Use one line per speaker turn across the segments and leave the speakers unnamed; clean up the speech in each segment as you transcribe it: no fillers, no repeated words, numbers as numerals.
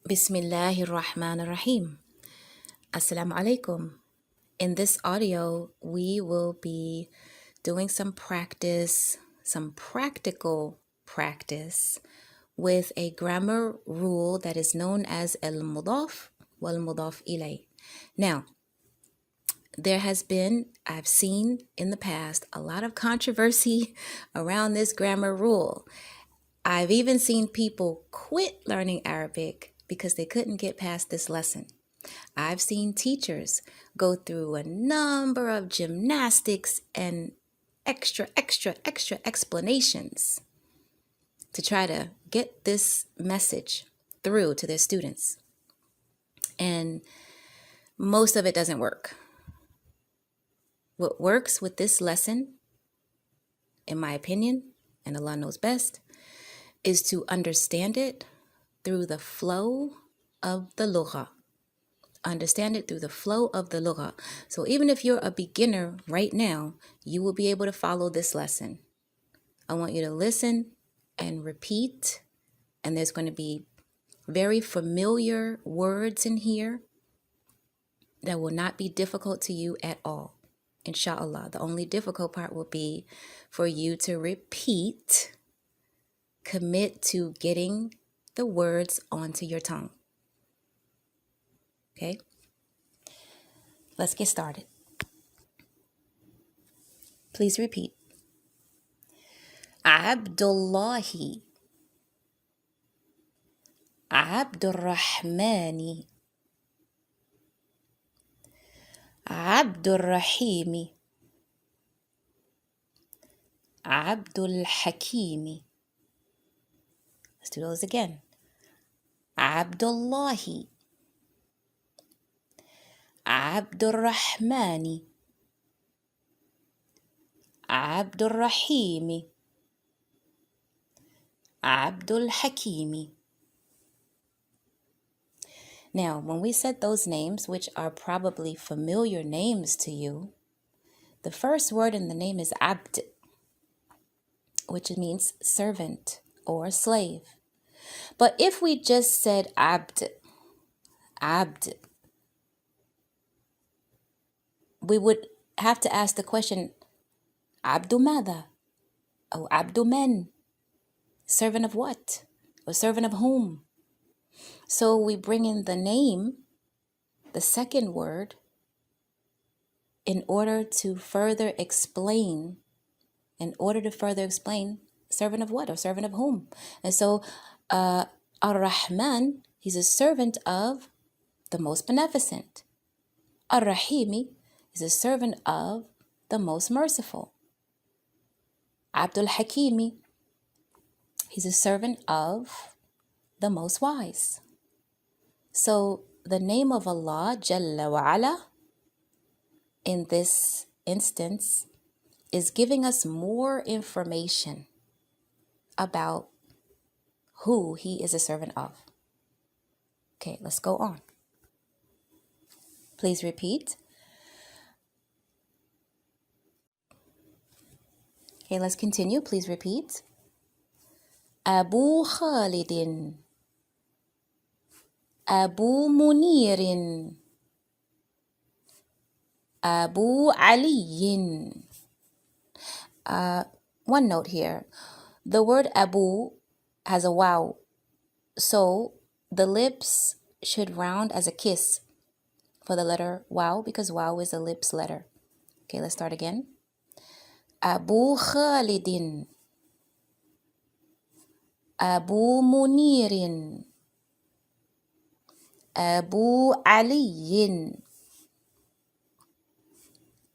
Bismillahir Rahmanir Rahim. Assalamu alaikum. In this audio, we will be doing some practice, some practical practice with a grammar rule that is known as al-mudaf wal-mudaf ilay. Now, I've seen in the past a lot of controversy around this grammar rule. I've even seen people quit learning Arabic because they couldn't get past this lesson. I've seen teachers go through a number of gymnastics and extra explanations to try to get this message through to their students. And most of it doesn't work. What works with this lesson, in my opinion, and Allah knows best, is to understand it through the flow of the lugha. Understand it through the flow of the lugha. So even if you're a beginner right now, you will be able to follow this lesson. I want you to listen and repeat. And there's going to be very familiar words in here that will not be difficult to you at all. Inshallah. The only difficult part will be for you to repeat. Commit to getting the words onto your tongue. Okay? Let's get started. Please repeat. Abdullahi. Abdurrahmani. Abdurrahimi. Abdul Hakimi. Let's do those again. Abdullahi. Abdurrahmani. Abdurrahimi. Abdul Hakimi. Now, when we said those names, which are probably familiar names to you, the first word in the name is abd, which means servant or slave. But if we just said abd, we would have to ask the question, abdu mada? Oh, abdu men. Servant of what? Or servant of whom? So we bring in the name, the second word, in order to further explain, servant of what or servant of whom. And so Ar-Rahman, he's a servant of the most beneficent. Ar-Rahimi is a servant of the most merciful. Abdul Hakimi, he's a servant of the most wise. So the name of Allah Jalla wa Ala in this instance is giving us more information about who he is a servant of. Okay, let's go on. Please repeat. Okay, let's continue. Please repeat. Abu Khalidin. Abu Munirin. Abu Aliyin. One note here. The word Abu has a waw. So the lips should round as a kiss for the letter waw because waw is a lips letter. Okay, let's start again. Abu Khalidin. Abu Munirin. Abu Aliyin.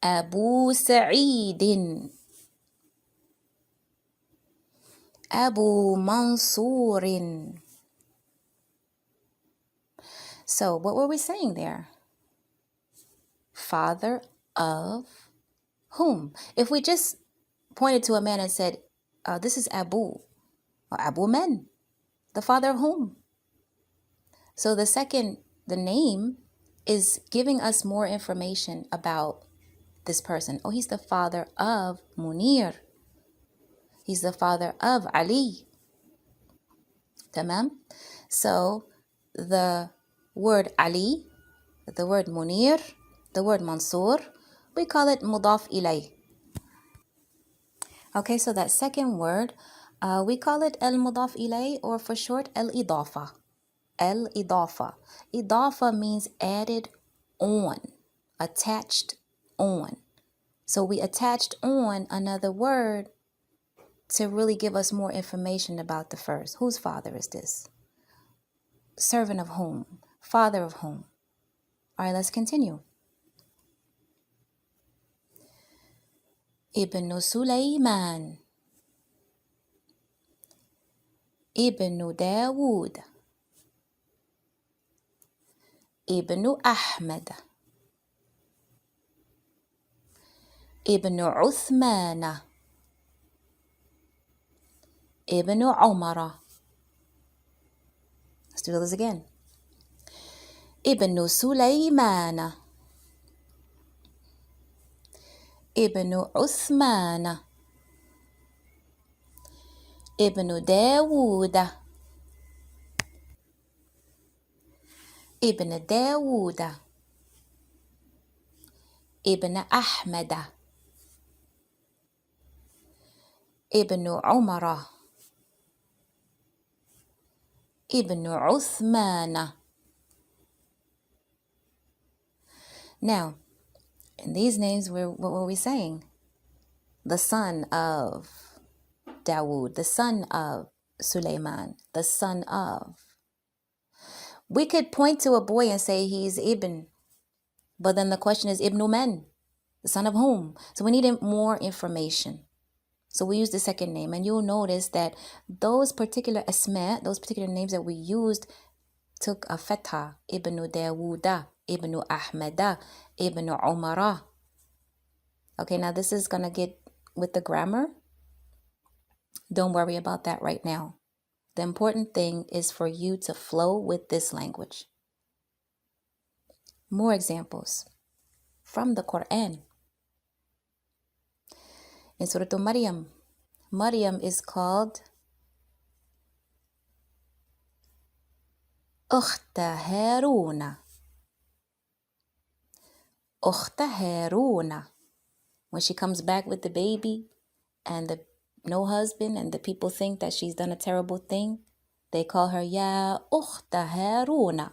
Abu Sa'idin. Abu Mansurin. So what were we saying there? Father of whom? If we just pointed to a man and said, this is Abu, or Abu Men, the father of whom? So the name is giving us more information about this person. Oh, he's the father of Munir. He's the father of Ali. Tamam? So the word Ali, the word Munir, the word Mansour, we call it mudaf ilay. Okay, so that second word, we call it al-mudaf ilay, or for short, al-idafa. Al-idafa. Idafa means added on, attached on. So we attached on another word to really give us more information about the first. Whose father is this? Servant of whom? Father of whom? All right, let's continue. Ibn Sulaiman, Ibn Dawood, Ibn Ahmed, Ibn Uthman, Ibn Umar. Let's do this again. Ibn Sulaiman, Ibn Uthman, Ibn Dawood, Ibn Dawood, Ibn Ahmed, Ibn Umar, Ibn Uthman. Now, in these names, what were we saying? The son of Dawood, the son of Sulaiman, the son of. We could point to a boy and say he's Ibn, but then the question is Ibn men, the son of whom? So we needed more information. So we used the second name, and you'll notice that those particular asma, those particular names that we used, took a fatha. Ibn Dawuda, Ibn Ahmada, Ibn Umara. Okay, now this is going to get with the grammar. Don't worry about that right now. The important thing is for you to flow with this language. More examples from the Quran. In Surah Maryam, Maryam is called Ukhta Haruna. Ukhta Haruna. When she comes back with the baby and no husband, and the people think that she's done a terrible thing, they call her Ya Ukhta Haruna.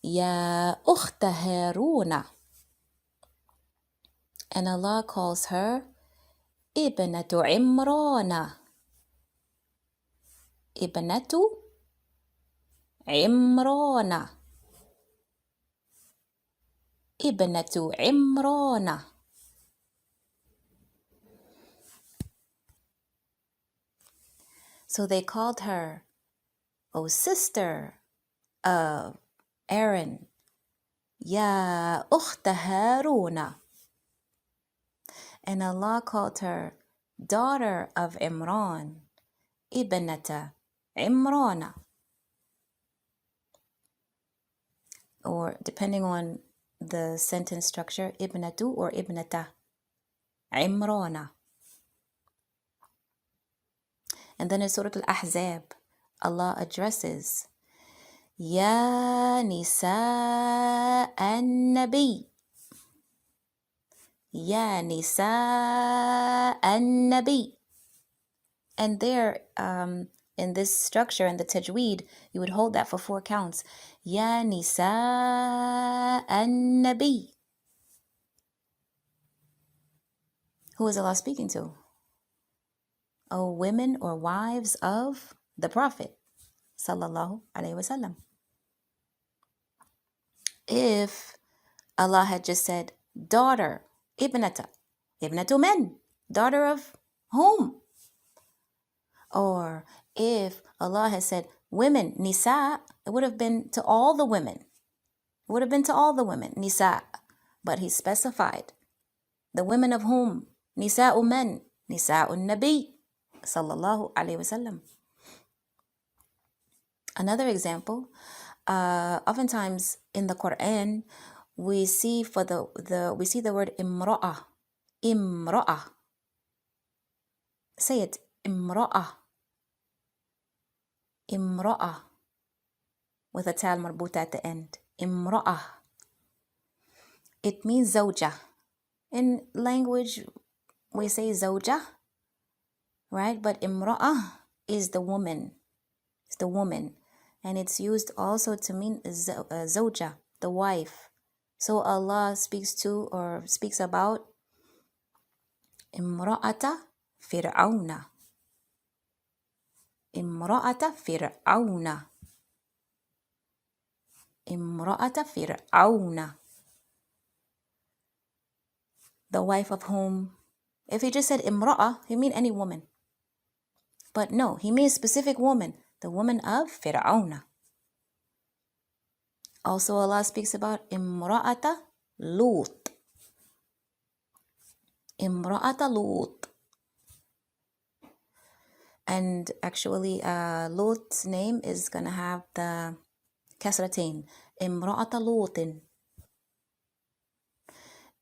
Ya Ukhta Haruna. And Allah calls her Ibnatu Imrana. Ibnatu Imrana. Ibnatu Imrana. So they called her, O sister of Aaron, Ya Ukhta Haruna. And Allah called her daughter of Imran, Ibnata Imrana. Or depending on the sentence structure, Ibnatu or Ibnata Imrana. And then in Surah Al-Ahzab, Allah addresses Ya Nisa an-Nabi. Ya Nisa an-Nabi. And there, in this structure, in the tajweed, you would hold that for 4 counts. Ya Nisa an-Nabi. Who is Allah speaking to? O women or wives of the Prophet, sallallahu alaihi wasallam. If Allah had just said, daughter, ibnatu men, daughter of whom? Or if Allah had said, women, nisa, it would have been to all the women. It would have been to all the women, nisa. But He specified, the women of whom? Nisa'u men, nisa'u nabi, sallallahu alaihi wasallam. Another example, oftentimes in the Quran, we see the word imra'ah. Imra'ah. Say it, imra'ah. Imra'ah. with a tal marbuta at the end. Imra'ah. It means zawja. In language, we say zawja, right? But imra'ah is the woman. It's the woman. And it's used also to mean zawja, the wife. So Allah speaks about imra'ata fir'auna. Imra'ata fir'auna. Imra'ata fir'auna. The wife of whom, if he just said imra'ah, he mean any woman. But no, he means specific woman, the woman of Fir'auna. Also, Allah speaks about imra'ata Lut. Imra'ata Lut. And actually, Lut's name is going to have the kasratain. Imra'ata Lutin.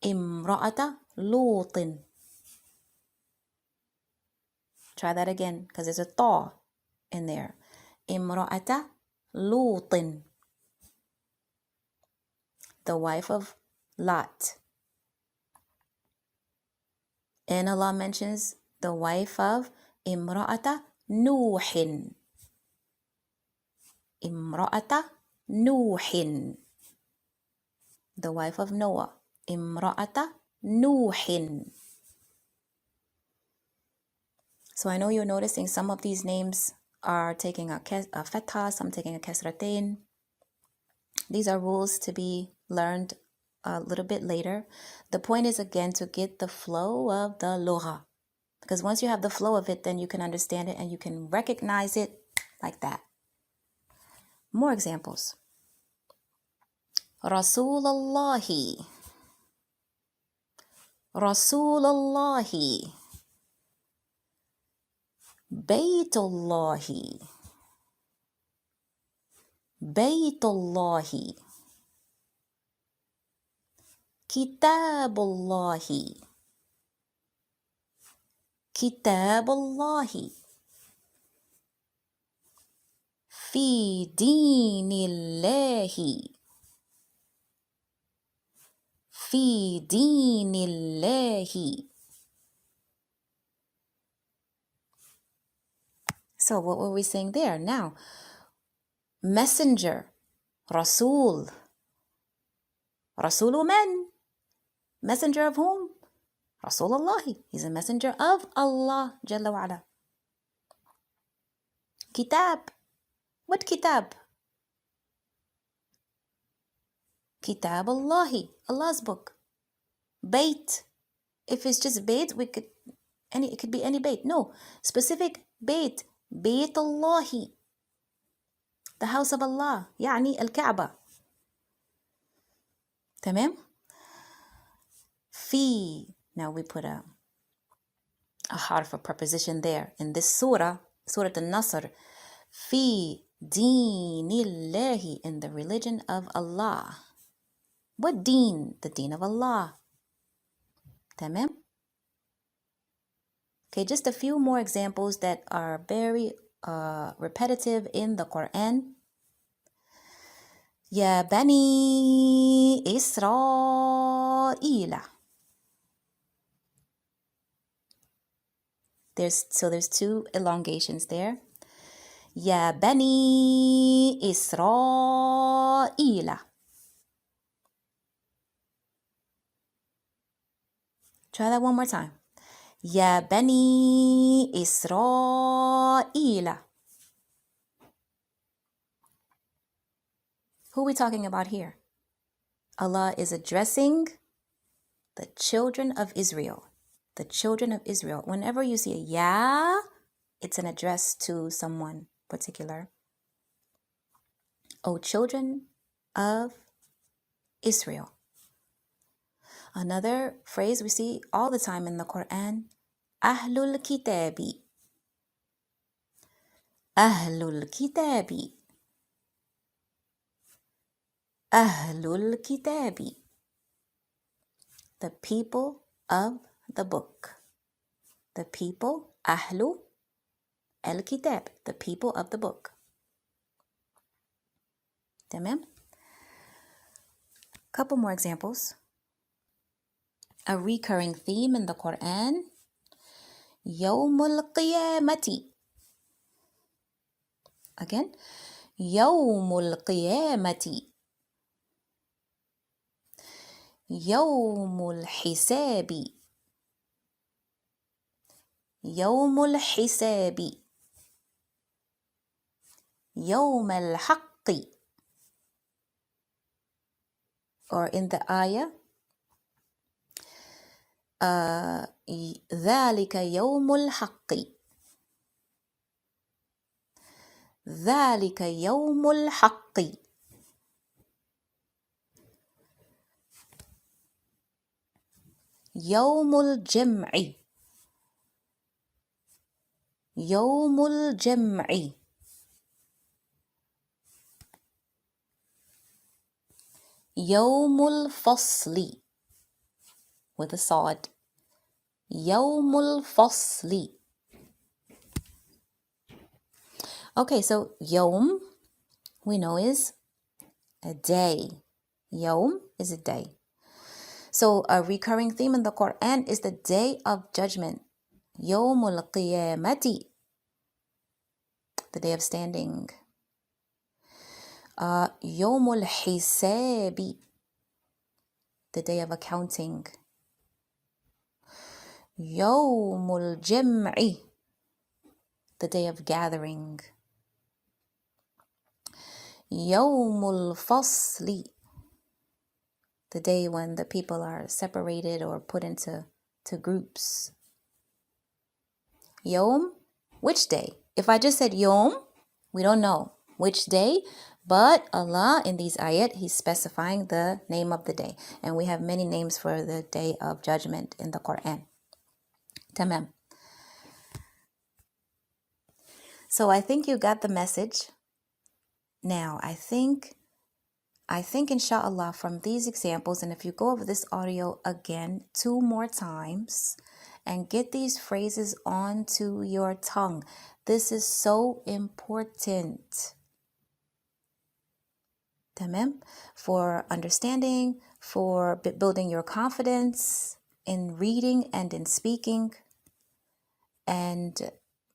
Imra'ata Lutin. Try that again, because there's a ta in there. Imra'ata Lutin. The wife of Lot. And Allah mentions the wife of Imra'ata Nuhin. Imra'ata Nuhin. The wife of Noah. Imra'ata Nuhin. So I know you're noticing some of these names are taking a fatha, some taking a kasratain. These are rules to be learned a little bit later. The point is, again, to get the flow of the lugha. Because once you have the flow of it, then you can understand it and you can recognize it like that. More examples. Rasulallahi. Rasulallahi. Baytullahi. Baytullahi. Kitabullahi. Kitabullahi. Fi dinillahi. Fi dinillahi. So what were we saying there? Now, messenger, Rasul. Rasulu man. Messenger of whom? Rasulullahi. He's a messenger of Allah Jalla wa ala. Kitab. What kitab? Kitab Allahi. Allah's book. Bayt. If it's just bayt, it could be any bayt. No. Specific bayt. Bayt Allahi. The house of Allah. يعني الكعبة. تمام? Fi. Now we put a harf, a preposition there. In this surah, Surah An-Nasr, Fi dinillahi, in the religion of Allah. What deen? The deen of Allah. Tamam? Okay, just a few more examples that are very repetitive in the Quran. Ya Bani Isra'ila. There's two elongations there. Ya Bani Isra'ila. Try that one more time. Ya Bani Isra'ila. Who are we talking about here? Allah is addressing the children of Israel. The children of Israel. Whenever you see a ya, it's an address to someone particular. O children of Israel. Another phrase we see all the time in the Quran, Ahlul Kitabi. Ahlul Kitabi. Ahlul Kitabi. The people of the book. The people, Ahlu al-Kitab, the people of the book. تمام. Couple more examples. A recurring theme in the Quran, يوم القيامة. Again, يوم القيامة. يوم الحساب. يوم الحساب. يوم الحق. Or in the ayah, ذلك يوم الحق. ذلك يوم الحق. يوم الجمع. يوم الجمع. يوم الفصل with a صاد. يوم الفصل. Okay, so يوم we know is a day. يوم is a day. So a recurring theme in the Quran is the day of judgment. يوم القيامة, the day of standing. يوم الحساب, the day of accounting. يوم الجمع, the day of gathering. يوم الفصل, the day when the people are separated or put into groups. Yom, which day? If I just said Yom, we don't know which day, but Allah in these ayat, He's specifying the name of the day. And we have many names for the day of judgment in the Quran. Tamam. So I think you got the message. Now, I think inshallah from these examples, and if you go over this audio again 2 more times and get these phrases onto your tongue, this is so important. Tamam? For understanding, for building your confidence in reading and in speaking. And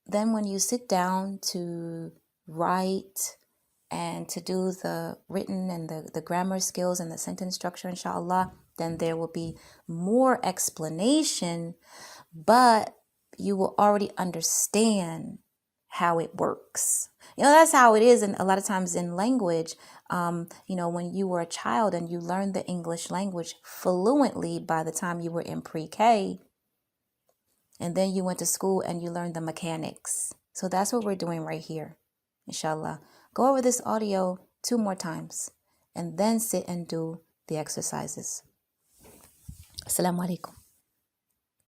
then when you sit down to write and to do the written and the grammar skills and the sentence structure, inshallah, then there will be more explanation, but you will already understand how it works. That's how it is. And a lot of times in language, when you were a child and you learned the English language fluently by the time you were in pre-K, and then you went to school and you learned the mechanics. So that's what we're doing right here, inshallah. Go over this audio 2 more times and then sit and do the exercises. Assalamu alaikum.